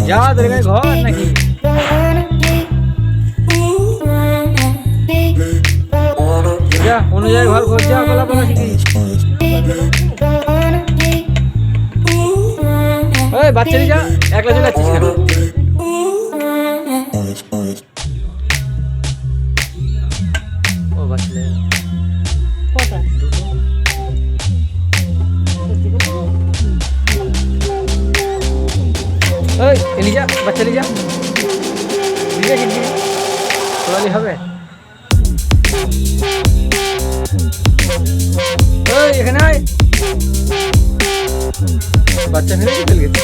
যা তোর গায়ে ঘর নাকি? যা অন্য জায়গায় ঘর খোঁজ, যা পালা পালা শিখি। ওই বাচ্চারি যা, একলা চলে যাচ্ছিস কেন? ও বাচ্চা কটা? ওই এলিজা, বাচ্চা লিজা, লিজা কিন্তু তোলালি হবে। ওই এখানে আয়, বাচ্চা ফেলে চলে গেছে।